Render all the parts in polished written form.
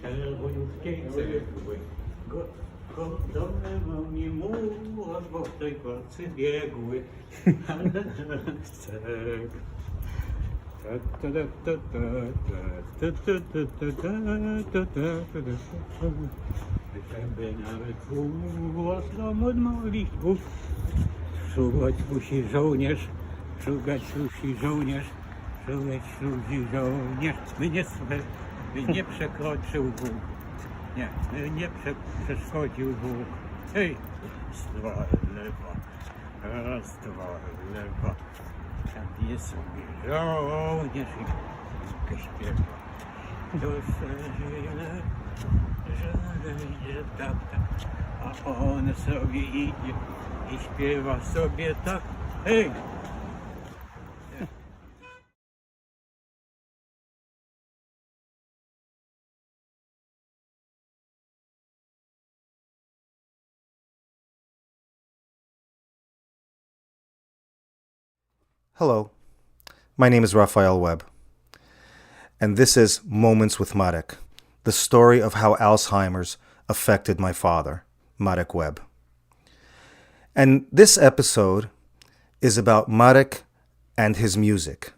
czerwoniutkiej cegły. Dolewał mi młot, bo w tej pracy biegły. Ale chcę. Żeby nawet głos dom od modlitwów. Szukać musi żołnierz, szukać musi żołnierz, szukać musi żołnierz. By nie przekroczył Bóg. Nie, by nie przeszkodził Bóg. Hej, dwa lewa, raz, dwa lewa. Tam jest sobie żołnierz i śpiewa. Dusze żyje, że tak, a on sobie idzie i śpiewa sobie tak. Hej! Hello, my name is Raphael Webb, and this is Moments with Marek, the story of how Alzheimer's affected my father, Marek Webb. And this episode is about Marek and his music.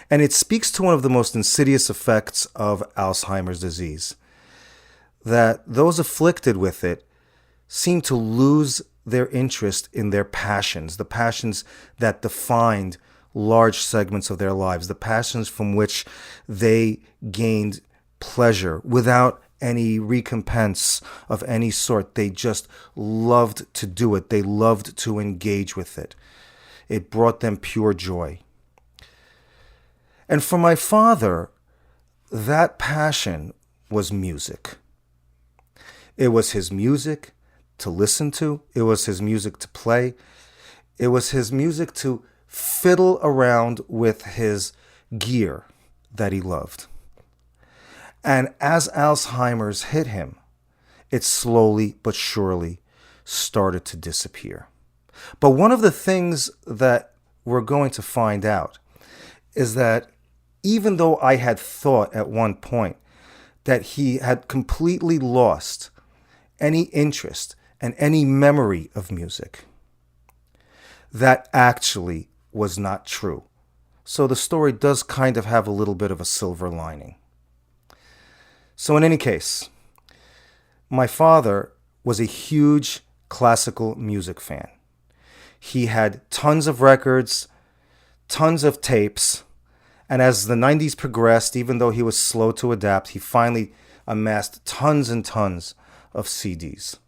And it speaks to one of the most insidious effects of Alzheimer's disease, that those afflicted with it seem to lose their interest in their passions, the passions that defined large segments of their lives, the passions from which they gained pleasure without any recompense of any sort. They just loved to do it. They loved to engage with it. It brought them pure joy. And for my father, that passion was music. It was his music to listen to. It was his music to play. It was his music to fiddle around with his gear that he loved. And as Alzheimer's hit him, it slowly but surely started to disappear. But one of the things that we're going to find out is that even though I had thought at one point that he had completely lost any interest and any memory of music, that actually was not true. So the story does kind of have a little bit of a silver lining. So in any case, my father was a huge classical music fan. He had tons of records, tons of tapes, and as the 90s progressed, even though he was slow to adapt, he finally amassed tons and tons of CDs.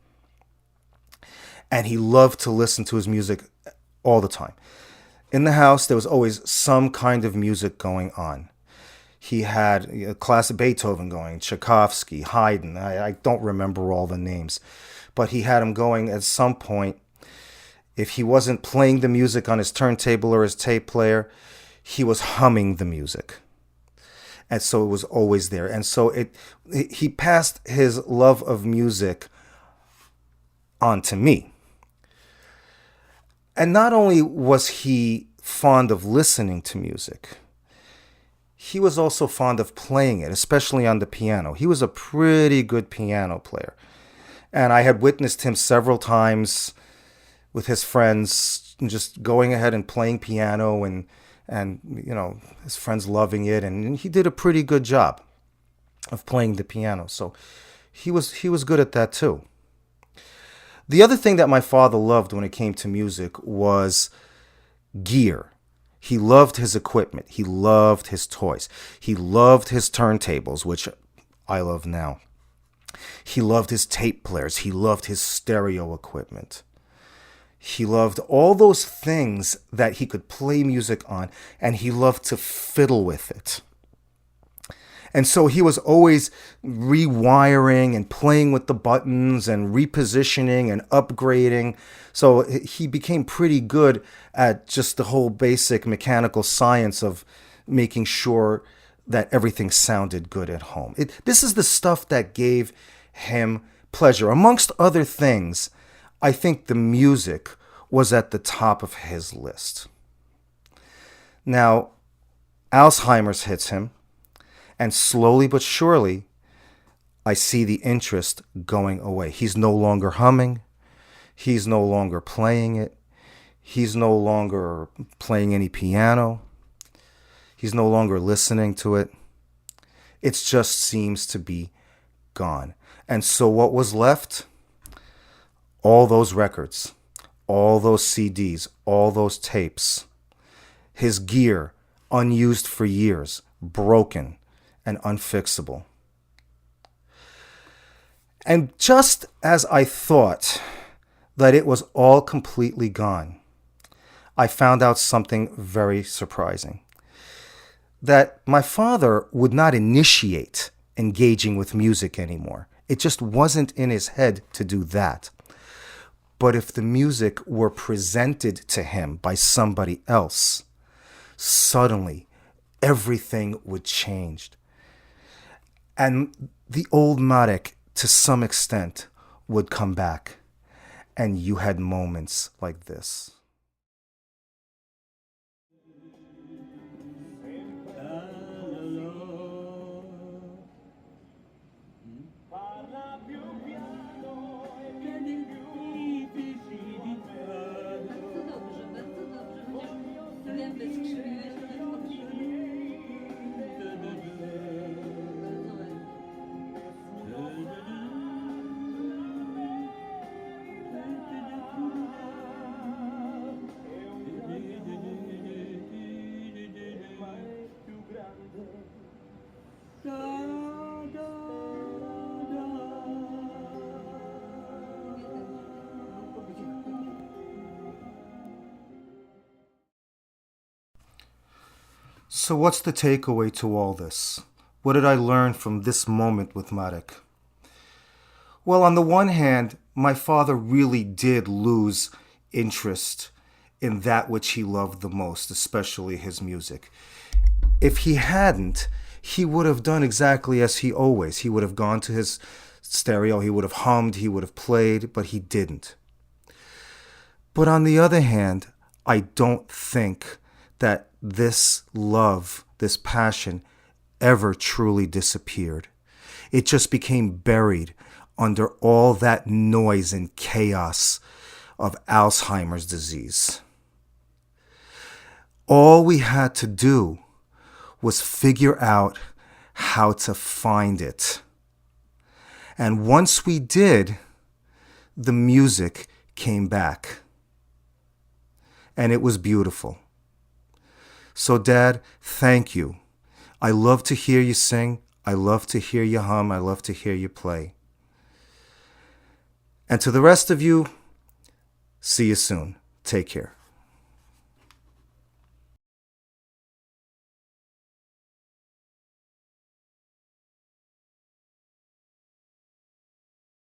And he loved to listen to his music all the time. In the house, there was always some kind of music going on. He had classic Beethoven going, Tchaikovsky, Haydn. I don't remember all the names, but he had them going at some point. If he wasn't playing the music on his turntable or his tape player, he was humming the music. And so it was always there. And so he passed his love of music on to me. And not only was he fond of listening to music, he was also fond of playing it, especially on the piano. He was a pretty good piano player. And I had witnessed him several times with his friends just going ahead and playing piano and you know, his friends loving it. And he did a pretty good job of playing the piano. So he was good at that too. The other thing that my father loved when it came to music was gear. He loved his equipment. He loved his toys. He loved his turntables, which I love now. He loved his tape players. He loved his stereo equipment. He loved all those things that he could play music on, and he loved to fiddle with it. And so he was always rewiring and playing with the buttons and repositioning and upgrading. So he became pretty good at just the whole basic mechanical science of making sure that everything sounded good at home. This is the stuff that gave him pleasure. Amongst other things, I think the music was at the top of his list. Now, Alzheimer's hits him. And slowly but surely, I see the interest going away. He's no longer humming. He's no longer playing it. He's no longer playing any piano. He's no longer listening to it. It just seems to be gone. And so what was left? All those records, all those CDs, all those tapes, his gear, unused for years, broken and unfixable. And just as I thought that it was all completely gone, I found out something very surprising. That my father would not initiate engaging with music anymore. It just wasn't in his head to do that. But if the music were presented to him by somebody else, suddenly everything would change. And the old Marek, to some extent, would come back. And you had moments like this. So what's the takeaway to all this? What did I learn from this moment with Marek? Well, on the one hand, my father really did lose interest in that which he loved the most, especially his music. If he hadn't, he would have done exactly as he always. He would have gone to his stereo, he would have hummed, he would have played, but he didn't. But on the other hand, I don't think that this love, this passion, ever truly disappeared. It just became buried under all that noise and chaos of Alzheimer's disease. All we had to do was figure out how to find it. And once we did, the music came back. And it was beautiful. So, Dad, thank you. I love to hear you sing. I love to hear you hum. I love to hear you play. And to the rest of you, see you soon. Take care.